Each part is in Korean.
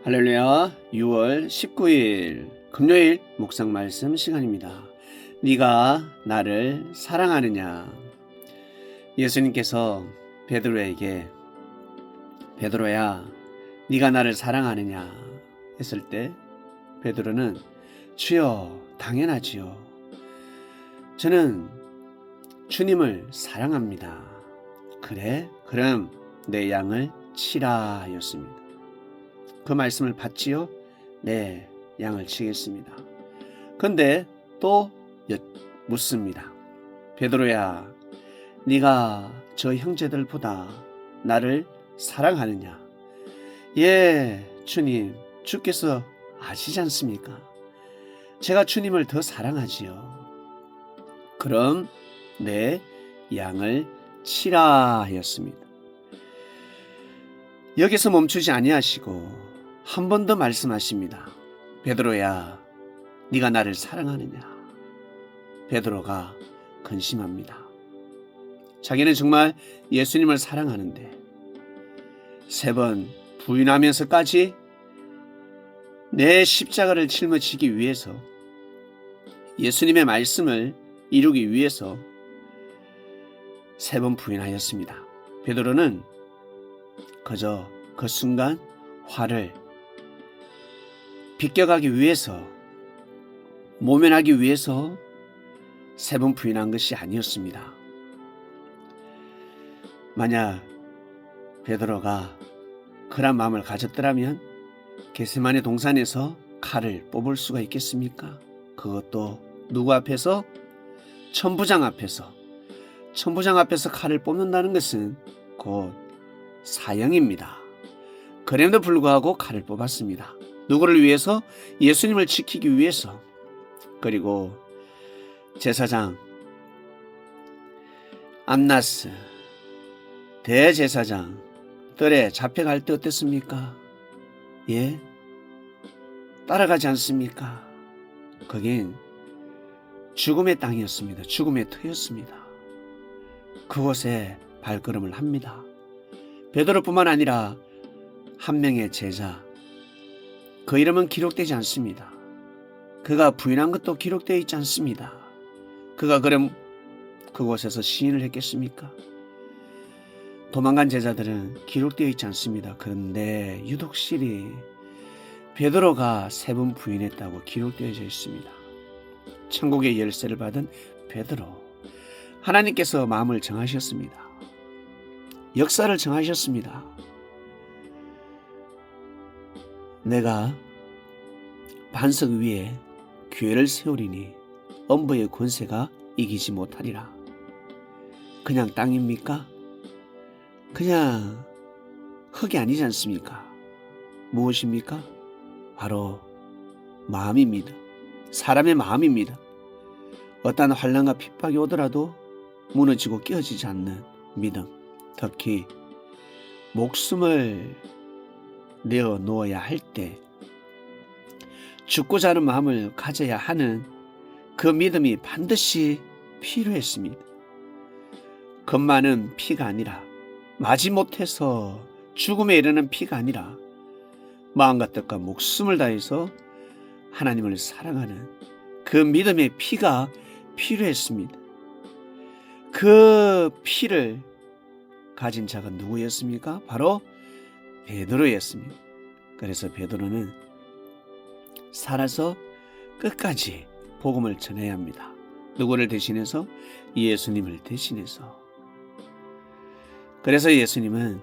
할렐루야. 6월 19일 금요일 묵상 말씀 시간입니다. 네가 나를 사랑하느냐. 예수님께서 베드로에게 베드로야 네가 나를 사랑하느냐 했을 때 베드로는 주여 당연하지요. 저는 주님을 사랑합니다. 그래? 그럼 내 양을 치라 였습니다. 그 말씀을 받지요? 네, 양을 치겠습니다. 그런데 또 묻습니다. 베드로야, 네가 저 형제들보다 나를 사랑하느냐? 예, 주님, 주께서 아시지 않습니까? 제가 주님을 더 사랑하지요. 그럼 내 양을 치라 하였습니다. 여기서 멈추지 아니하시고 한 번 더 말씀하십니다. 베드로야, 네가 나를 사랑하느냐? 베드로가 근심합니다. 자기는 정말 예수님을 사랑하는데 3번 부인하면서까지 내 십자가를 짊어지기 위해서 예수님의 말씀을 이루기 위해서 3번 부인하였습니다. 베드로는 그저 그 순간 화를 비껴가기 위해서, 모면하기 위해서 3번 부인한 것이 아니었습니다. 만약 베드로가 그런 마음을 가졌더라면 겟세마네 동산에서 칼을 뽑을 수가 있겠습니까? 그것도 누구 앞에서? 천부장 앞에서. 천부장 앞에서 칼을 뽑는다는 것은 곧 사형입니다. 그럼에도 불구하고 칼을 뽑았습니다. 누구를 위해서? 예수님을 지키기 위해서. 그리고 제사장 안나스 대제사장 뜰에 잡혀갈 때 어땠습니까? 예? 따라가지 않습니까? 거긴 죽음의 땅이었습니다. 죽음의 터였습니다. 그곳에 발걸음을 합니다. 베드로뿐만 아니라 한 명의 제자, 그 이름은 기록되지 않습니다. 그가 부인한 것도 기록되어 있지 않습니다. 그가 그럼 그곳에서 시인을 했겠습니까? 도망간 제자들은 기록되어 있지 않습니다. 그런데 유독실이 베드로가 3번 부인했다고 기록되어져 있습니다. 천국의 열쇠를 받은 베드로, 하나님께서 마음을 정하셨습니다. 역사를 정하셨습니다. 내가 반석 위에 교회를 세우리니 엄부의 권세가 이기지 못하리라. 그냥 땅입니까? 그냥 흙이 아니지 않습니까? 무엇입니까? 바로 마음입니다. 사람의 마음입니다. 어떠한 환난과 핍박이 오더라도 무너지고 깨어지지 않는 믿음, 특히 목숨을 내어 놓아야 할 때 죽고자 하는 마음을 가져야 하는 그 믿음이 반드시 필요했습니다. 겁많은 피가 아니라, 마지못해서 죽음에 이르는 피가 아니라 마음과 뜻과 목숨을 다해서 하나님을 사랑하는 그 믿음의 피가 필요했습니다. 그 피를 가진 자가 누구였습니까? 바로 베드로였습니다. 그래서 베드로는 살아서 끝까지 복음을 전해야 합니다. 누구를 대신해서? 예수님을 대신해서. 그래서 예수님은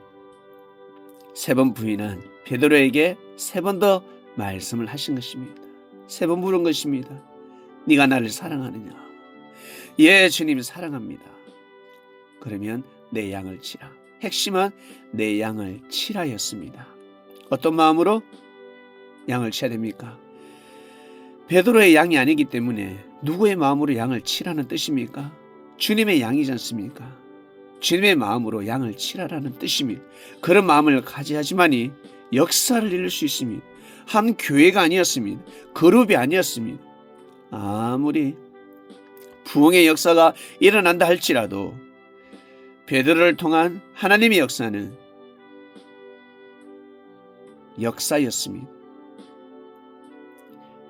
3번 부인한 베드로에게 3번 더 말씀을 하신 것입니다. 3번 물은 것입니다. 네가 나를 사랑하느냐? 예, 주님 사랑합니다. 그러면 내 양을 치라. 핵심은 내 양을 치라였습니다. 어떤 마음으로 양을 쳐야 됩니까? 베드로의 양이 아니기 때문에 누구의 마음으로 양을 치라는 뜻입니까? 주님의 양이지 않습니까? 주님의 마음으로 양을 치라라는 뜻입니다. 그런 마음을 가져야지만이 역사를 이룰 수 있습니다. 한 교회가 아니었습니다. 그룹이 아니었습니다. 아무리 부흥의 역사가 일어난다 할지라도 베드로를 통한 하나님의 역사는 역사였습니다.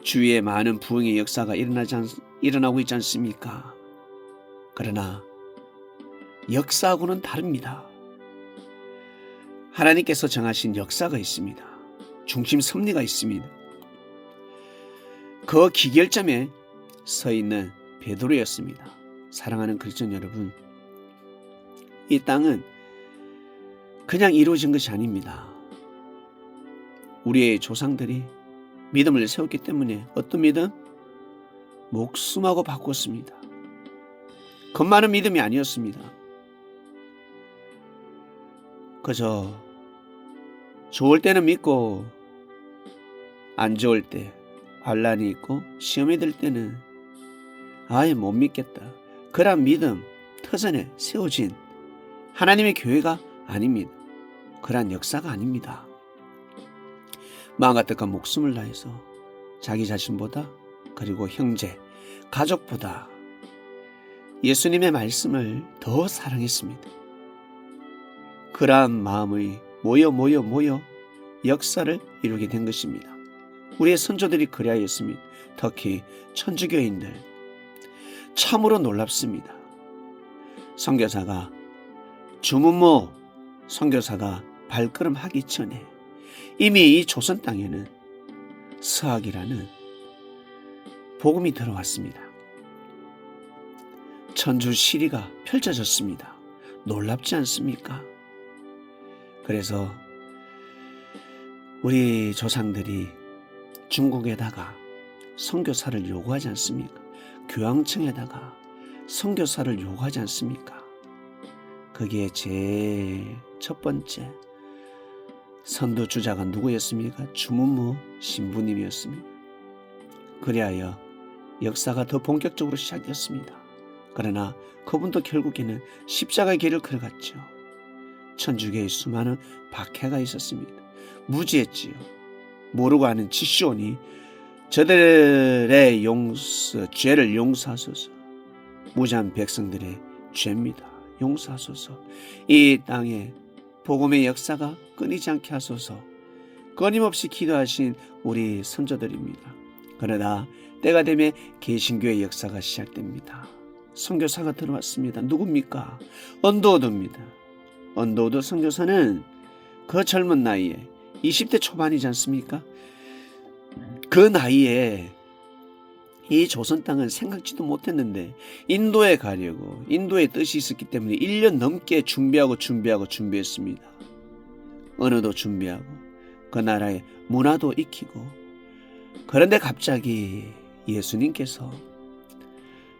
주위에 많은 부흥의 역사가 일어나고 있지 않습니까? 그러나 역사하고는 다릅니다. 하나님께서 정하신 역사가 있습니다. 중심 섭리가 있습니다. 그 기결점에 서 있는 베드로였습니다. 사랑하는 그리스도 여러분, 이 땅은 그냥 이루어진 것이 아닙니다. 우리의 조상들이 믿음을 세웠기 때문에 어떤 믿음? 목숨하고 바꿨습니다. 겁많은 믿음이 아니었습니다. 그저 좋을 때는 믿고 안 좋을 때 환난이 있고 시험이 들 때는 아예 못 믿겠다. 그런 믿음 터전에 세워진 하나님의 교회가 아닙니다. 그러한 역사가 아닙니다. 마음과 뜻과 목숨을 다해서 자기 자신보다 그리고 형제, 가족보다 예수님의 말씀을 더 사랑했습니다. 그러한 마음이 모여 역사를 이루게 된 것입니다. 우리의 선조들이 그리하였습니다. 특히 천주교인들 참으로 놀랍습니다. 선교사가 주문모 선교사가 발걸음하기 전에 이미 이 조선 땅에는 서학이라는 복음이 들어왔습니다. 천주 시리가 펼쳐졌습니다. 놀랍지 않습니까? 그래서 우리 조상들이 중국에다가 선교사를 요구하지 않습니까? 교황청에다가 선교사를 요구하지 않습니까? 그게 제일 첫 번째 선도주자가 누구였습니까? 주문무 신부님이었습니다. 그리하여 역사가 더 본격적으로 시작되었습니다. 그러나 그분도 결국에는 십자가의 길을 걸어갔죠. 천주교의 수많은 박해가 있었습니다. 무지했지요. 모르고 하는 지시온이 저들의 죄를 용서하소서. 무지한 백성들의 죄입니다. 용서하소서. 이 땅에 복음의 역사가 끊이지 않게 하소서. 끊임없이 기도하신 우리 선조들입니다. 그러나 때가 되면 개신교의 역사가 시작됩니다. 선교사가 들어왔습니다. 누굽니까? 언더우드입니다. 언더우드 선교사는 그 젊은 나이에 20대 초반이지 않습니까? 그 나이에 이 조선 땅은 생각지도 못했는데 인도에 가려고 인도의 뜻이 있었기 때문에 1년 넘게 준비했습니다. 언어도 준비하고 그 나라의 문화도 익히고. 그런데 갑자기 예수님께서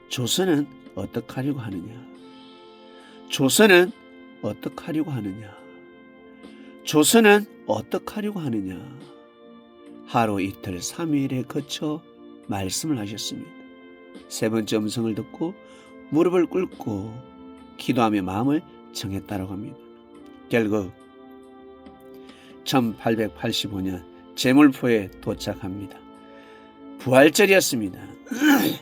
조선은 어떻게 하려고 하느냐? 조선은 어떻게 하려고 하느냐? 조선은 어떻게 하려고 하느냐? 하루 이틀 3일에 거쳐 말씀을 하셨습니다. 세 번째 음성을 듣고 무릎을 꿇고 기도하며 마음을 정했다라고 합니다. 결국 1885년 제물포에 도착합니다. 부활절이었습니다.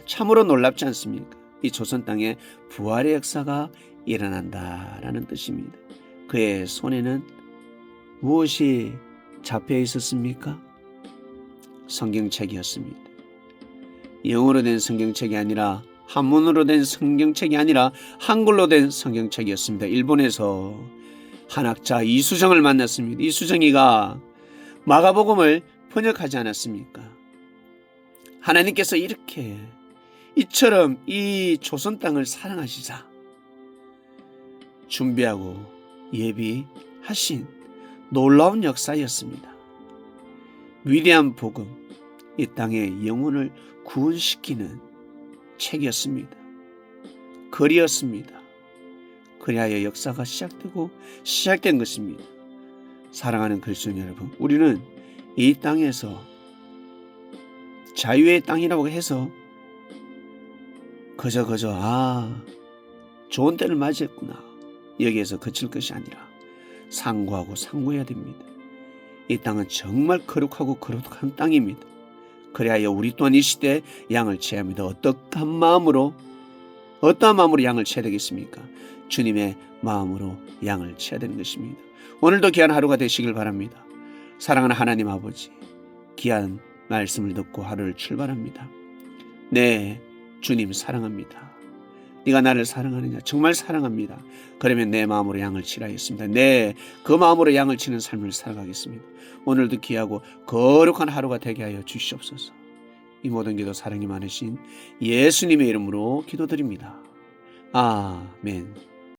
참으로 놀랍지 않습니까? 이 조선 땅에 부활의 역사가 일어난다라는 뜻입니다. 그의 손에는 무엇이 잡혀 있었습니까? 성경책이었습니다. 영어로 된 성경책이 아니라 한문으로 된 성경책이 아니라 한글로 된 성경책이었습니다. 일본에서 한학자 이수정을 만났습니다. 이수정이가 마가복음을 번역하지 않았습니까? 하나님께서 이렇게 이처럼 이 조선 땅을 사랑하시자 준비하고 예비하신 놀라운 역사였습니다. 위대한 복음, 이 땅의 영혼을 구원시키는 책이었습니다. 글이었습니다. 그리하여 역사가 시작된 것입니다. 사랑하는 그리스도 여러분, 우리는 이 땅에서 자유의 땅이라고 해서 그저 좋은 때를 맞이했구나 여기에서 그칠 것이 아니라 상고해야 됩니다. 이 땅은 정말 거룩한 땅입니다. 그리하여 우리 또한 이 시대에 양을 쳐야 합니다. 어떠한 마음으로 양을 쳐야 되겠습니까? 주님의 마음으로 양을 쳐야 되는 것입니다. 오늘도 귀한 하루가 되시길 바랍니다. 사랑하는 하나님 아버지, 귀한 말씀을 듣고 하루를 출발합니다. 네, 주님 사랑합니다. 네가 나를 사랑하느냐? 정말 사랑합니다. 그러면 내 마음으로 양을 치라 했습니다. 네, 그 마음으로 양을 치는 삶을 살아가겠습니다. 오늘도 귀하고 거룩한 하루가 되게 하여 주시옵소서. 이 모든 기도 사랑이 많으신 예수님의 이름으로 기도드립니다. 아멘.